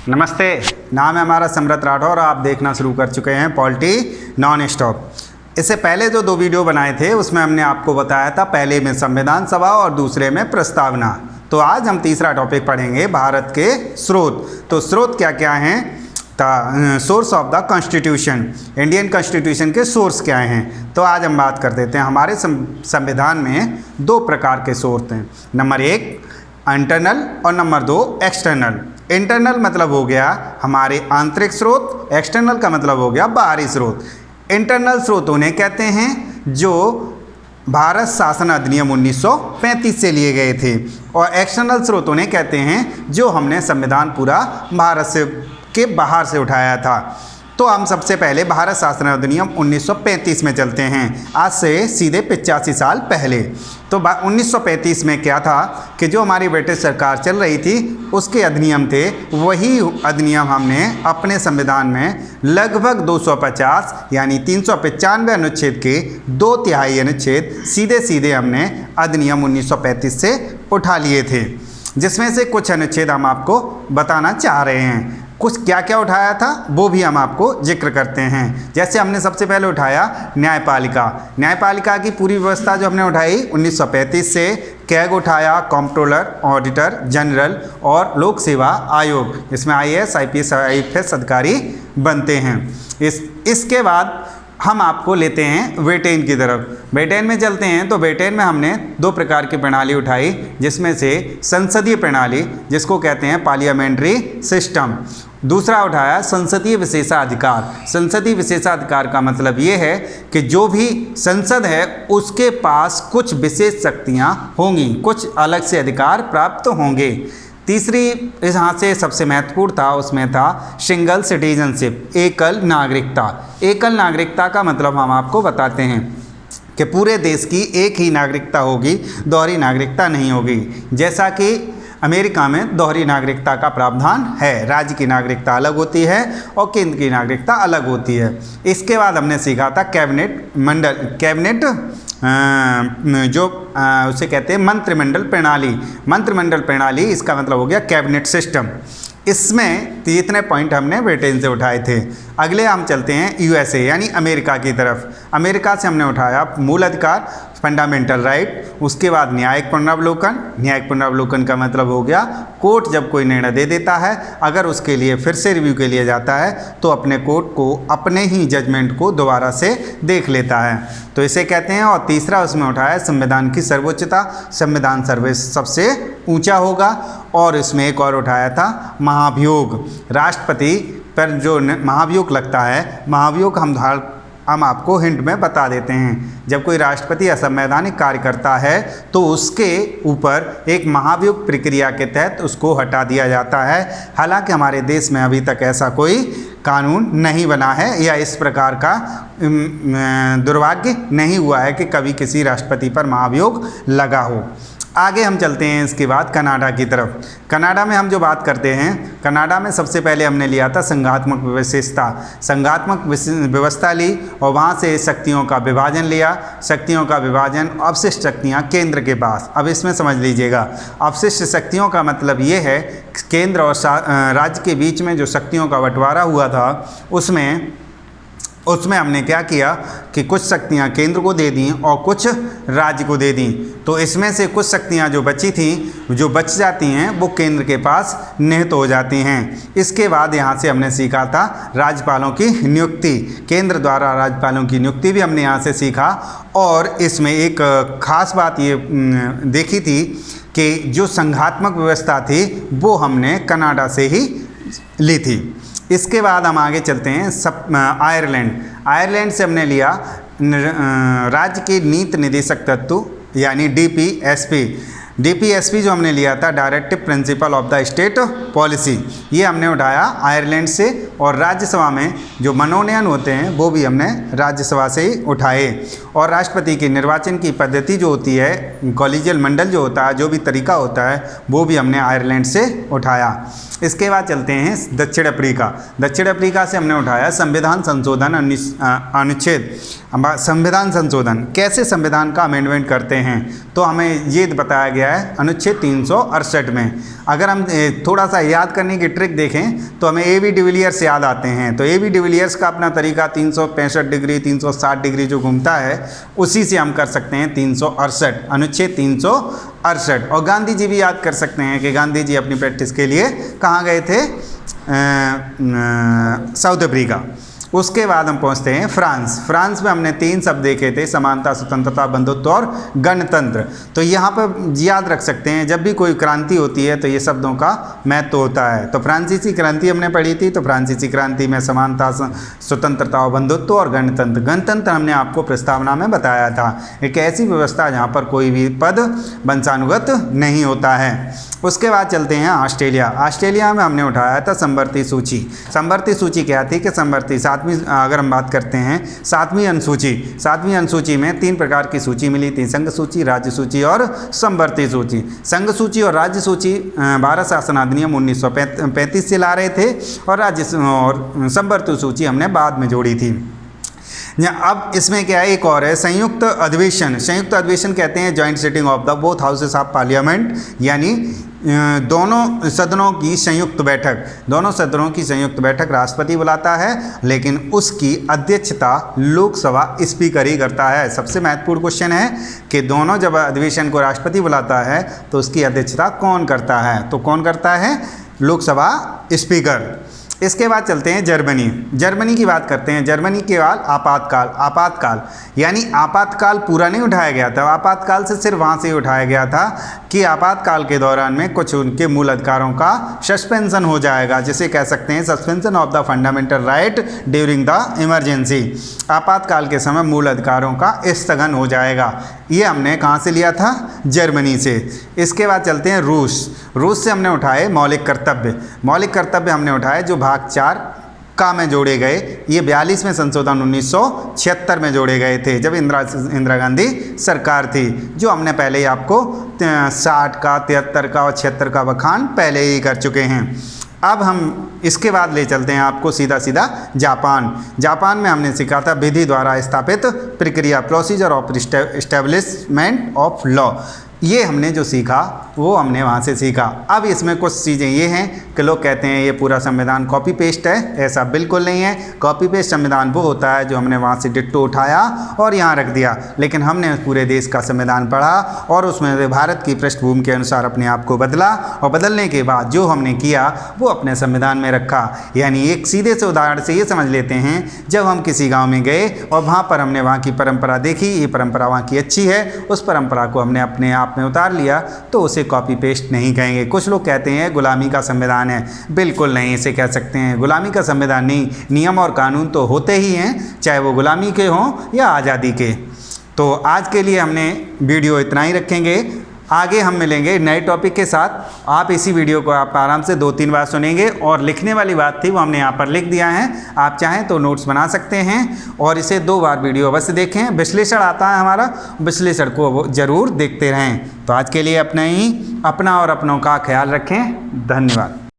नमस्ते, नाम है हमारा समृत राठौर और आप देखना शुरू कर चुके हैं पॉलिटी नॉन स्टॉप। इससे पहले जो 2 वीडियो बनाए थे उसमें हमने आपको बताया था, पहले में संविधान सभा और दूसरे में प्रस्तावना। तो आज हम तीसरा टॉपिक पढ़ेंगे, भारत के स्रोत। तो स्रोत क्या क्या हैं? Source of the constitution, Indian constitution के सोर्स क्या हैं? तो आज हम बात कर देते हैं। हमारे संविधान में 2 प्रकार के सोर्स हैं। नंबर 1 इंटरनल और नंबर 2 एक्सटर्नल। इंटरनल मतलब हो गया हमारे आंतरिक स्रोत, एक्सटर्नल का मतलब हो गया बाहरी स्रोत। इंटरनल स्रोत उन्हें कहते हैं जो भारत शासन अधिनियम 1935 से लिए गए थे, और एक्सटर्नल स्रोत उन्हें कहते हैं जो हमने संविधान पूरा भारत से के बाहर से उठाया था। तो हम सबसे पहले भारत शासन अधिनियम 1935 में चलते हैं, आज से सीधे 85 साल पहले। तो 1935 में क्या था कि जो हमारी ब्रिटिश सरकार चल रही थी उसके अधिनियम थे, वही अधिनियम हमने अपने संविधान में लगभग 250 यानी 395 अनुच्छेद के 2/3 अनुच्छेद सीधे सीधे हमने अधिनियम 1935 से उठा लिए थे, जिसमें से कुछ अनुच्छेद हम आपको बताना चाह रहे हैं। कुछ क्या क्या उठाया था वो भी हम आपको जिक्र करते हैं। जैसे हमने सबसे पहले उठाया न्यायपालिका। न्यायपालिका की पूरी व्यवस्था जो हमने उठाई 1935 से, कैग उठाया, कंट्रोलर, ऑडिटर जनरल और लोक सेवा आयोग, इसमें IAS IPS IFS अधिकारी बनते हैं। इसके बाद हम आपको लेते हैं ब्रिटेन की तरफ। ब्रिटेन में चलते हैं तो ब्रिटेन में हमने 2 प्रकार की प्रणाली उठाई, जिसमें से संसदीय प्रणाली जिसको कहते हैं पार्लियामेंट्री सिस्टम, दूसरा उठाया संसदीय विशेषाधिकार। संसदीय विशेषाधिकार का मतलब ये है कि जो भी संसद है उसके पास कुछ विशेष शक्तियाँ होंगी, कुछ अलग से अधिकार प्राप्त होंगे। तीसरी यहाँ से सबसे महत्वपूर्ण था, उसमें था सिंगल सिटीजनशिप, एकल नागरिकता। एकल नागरिकता का मतलब हम आपको बताते हैं कि पूरे देश की एक ही नागरिकता होगी, दोहरी नागरिकता नहीं होगी। जैसा कि अमेरिका में दोहरी नागरिकता का प्रावधान है, राज्य की नागरिकता अलग होती है और केंद्र की नागरिकता अलग होती है। इसके बाद हमने सीखा था कैबिनेट मंडल, कैबिनेट जो उसे कहते हैं मंत्रिमंडल प्रणाली। मंत्रिमंडल प्रणाली इसका मतलब हो गया कैबिनेट सिस्टम। इसमें इतने पॉइंट हमने ब्रिटेन से उठाए थे। अगले हम चलते हैं USA यानी अमेरिका की तरफ। अमेरिका से हमने उठाया मूल अधिकार, फंडामेंटल राइट। उसके बाद न्यायिक पुनरावलोकन। न्यायिक पुनरावलोकन का मतलब हो गया कोर्ट जब कोई निर्णय दे देता है, अगर उसके लिए फिर से रिव्यू के लिए जाता है तो अपने कोर्ट को अपने ही जजमेंट को दोबारा से देख लेता है, तो इसे कहते हैं। और तीसरा उसमें उठाया संविधान की सर्वोच्चता, संविधान सबसे ऊंचा होगा। और इसमें एक और उठाया था महाभियोग, राष्ट्रपति पर जो महाभियोग लगता है, महाभियोग हम आपको हिंट में बता देते हैं। जब कोई राष्ट्रपति असंवैधानिक कार्य करता है तो उसके ऊपर एक महाभियोग प्रक्रिया के तहत उसको हटा दिया जाता है। हालांकि हमारे देश में अभी तक ऐसा कोई कानून नहीं बना है या इस प्रकार का दुर्भाग्य नहीं हुआ है कि कभी किसी राष्ट्रपति पर महाभियोग लगा हो। आगे हम चलते हैं इसके बाद कनाडा की तरफ। कनाडा में हम जो बात करते हैं, कनाडा में सबसे पहले हमने लिया था संघात्मक विशेषता, संघात्मक व्यवस्था ली और वहाँ से शक्तियों का विभाजन लिया। शक्तियों का विभाजन, अवशिष्ट शक्तियाँ केंद्र के पास। अब इसमें समझ लीजिएगा, अवशिष्ट शक्तियों का मतलब ये है केंद्र और राज्य के बीच में जो शक्तियों का बंटवारा हुआ था उसमें हमने क्या किया कि कुछ शक्तियां केंद्र को दे दी और कुछ राज्य को दे दी। तो इसमें से कुछ शक्तियां जो बची थी, जो बच जाती हैं, वो केंद्र के पास निहित हो जाती हैं। इसके बाद यहाँ से हमने सीखा था राज्यपालों की नियुक्ति, केंद्र द्वारा राज्यपालों की नियुक्ति भी हमने यहाँ से सीखा। और इसमें एक खास बात ये देखी थी कि जो संघात्मक व्यवस्था थी वो हमने कनाडा से ही ली थी। इसके बाद हम आगे चलते हैं आयरलैंड। आयरलैंड से हमने लिया राज्य के नीति निदेशक तत्व यानी DPSP जो हमने लिया था, directive principle of the state policy, ये हमने उठाया आयरलैंड से। और राज्यसभा में जो मनोनयन होते हैं वो भी हमने राज्यसभा से ही उठाए। और राष्ट्रपति के निर्वाचन की पद्धति जो होती है, कॉलेजियल मंडल जो होता है, जो भी तरीका होता है, वो भी हमने आयरलैंड से उठाया। इसके बाद चलते हैं दक्षिण अफ्रीका। दक्षिण अफ्रीका से हमने उठाया संविधान संशोधन अनुच्छेद। संविधान संशोधन कैसे संविधान का अमेंडमेंट करते हैं, तो हमें ये बताया गया है अनुच्छेद 368 में। अगर हम थोड़ा सा याद करने की ट्रिक देखें तो हमें ए.बी. डिविलियर्स याद आते हैं। तो ए.बी. डिविलियर्स का अपना तरीका 365 डिग्री 360 डिग्री जो घूमता है उसी से हम कर सकते हैं 368, अनुच्छेद 368। और गांधी जी भी याद कर सकते हैं कि गांधी जी अपनी प्रैक्टिस के लिए कहाँ गए थे, साउथ अफ्रीका। उसके बाद हम पहुंचते हैं फ्रांस। फ्रांस में हमने 3 शब्द देखे थे, समानता, स्वतंत्रता, बंधुत्व और गणतंत्र। तो यहाँ पर याद रख सकते हैं जब भी कोई क्रांति होती है तो ये शब्दों का महत्व होता है। तो फ्रांसीसी क्रांति हमने पढ़ी थी, तो फ्रांसीसी क्रांति में समानता, स्वतंत्रता और बंधुत्व और गणतंत्र। गणतंत्र हमने आपको प्रस्तावना में बताया था, एक ऐसी व्यवस्था जहाँ पर कोई भी पद वंशानुगत नहीं होता है। उसके बाद चलते हैं ऑस्ट्रेलिया। ऑस्ट्रेलिया में हमने उठाया था संवर्ती सूची। संवर्ती सूची क्या थी कि संवर्ती अगर हम बात करते हैं 7वीं अनुसूची, 7वीं अनुसूची में 3 प्रकार की सूची मिली थी, संघ सूची, राज्य सूची और संवर्ती सूची। संघ सूची और राज्य सूची भारत शासन अधिनियम 1935 से ला रहे थे और राज्य और संवर्ती सूची हमने बाद में जोड़ी थी। अब इसमें क्या है, एक और है संयुक्त अधिवेशन। संयुक्त अधिवेशन कहते हैं joint sitting of the both houses of parliament, यानी दोनों सदनों की संयुक्त बैठक। दोनों सदनों की संयुक्त बैठक राष्ट्रपति बुलाता है, लेकिन उसकी अध्यक्षता लोकसभा स्पीकर ही करता है। सबसे महत्वपूर्ण क्वेश्चन है कि दोनों जब अधिवेशन को राष्ट्रपति बुलाता है तो उसकी अध्यक्षता कौन करता है, तो कौन करता है, लोकसभा स्पीकर। इसके बाद चलते हैं जर्मनी। जर्मनी की बात करते हैं। जर्मनी के बाद आपातकाल। आपातकाल यानी आपातकाल पूरा नहीं उठाया गया था, आपातकाल से सिर्फ वहाँ से उठाया गया था कि आपातकाल के दौरान में कुछ उनके मूल अधिकारों का सस्पेंशन हो जाएगा, जिसे कह सकते हैं suspension of the fundamental right during the emergency. आपातकाल के समय मूल अधिकारों का स्थगन हो जाएगा। ये हमने कहाँ से लिया था, जर्मनी से। इसके बाद चलते हैं रूस। रूस से हमने उठाए मौलिक कर्तव्य। मौलिक कर्तव्य हमने उठाए जो भाग 4 का में जोड़े गए। ये 42वें संशोधन 1976 में जोड़े गए थे जब इंदिरा गांधी सरकार थी, जो हमने पहले ही आपको 60 का, 73 का और 76 का बखान पहले ही कर चुके हैं। अब हम इसके बाद ले चलते हैं आपको सीधा सीधा जापान। जापान में हमने सीखा था विधि द्वारा स्थापित प्रक्रिया, procedure of establishment of law. ये हमने जो सीखा वो हमने वहाँ से सीखा। अब इसमें कुछ चीज़ें ये हैं कि लोग कहते हैं ये पूरा संविधान कॉपी पेस्ट है, ऐसा बिल्कुल नहीं है। कॉपी पेस्ट संविधान वो होता है जो हमने वहाँ से डिट्टो उठाया और यहाँ रख दिया, लेकिन हमने पूरे देश का संविधान पढ़ा और उसमें भारत की पृष्ठभूमि के अनुसार अपने आप को बदला और बदलने के बाद जो हमने किया वो अपने संविधान में रखा। यानी एक सीधे से उदाहरण से ये समझ लेते हैं, जब हम किसी गाँव में गए और वहाँ पर हमने वहाँ की परंपरा देखी, ये परंपरा वहाँ की अच्छी है, उस परंपरा को हमने अपने आप में उतार लिया, तो उसे कॉपी पेस्ट नहीं कहेंगे। कुछ लोग कहते हैं गुलामी का संविधान है, बिल्कुल नहीं इसे कह सकते हैं गुलामी का संविधान नहीं। नियम और कानून तो होते ही हैं, चाहे वो गुलामी के हों या आज़ादी के। तो आज के लिए हमने वीडियो इतना ही रखेंगे, आगे हम मिलेंगे नए टॉपिक के साथ। आप इसी वीडियो को आप आराम से 2-3 बार सुनेंगे और लिखने वाली बात थी वो हमने यहाँ पर लिख दिया है, आप चाहें तो नोट्स बना सकते हैं और इसे 2 बार वीडियो अवश्य देखें। विश्लेषण आता है हमारा, विश्लेषण को ज़रूर देखते रहें। तो आज के लिए अपना और अपनों का ख्याल रखें। धन्यवाद।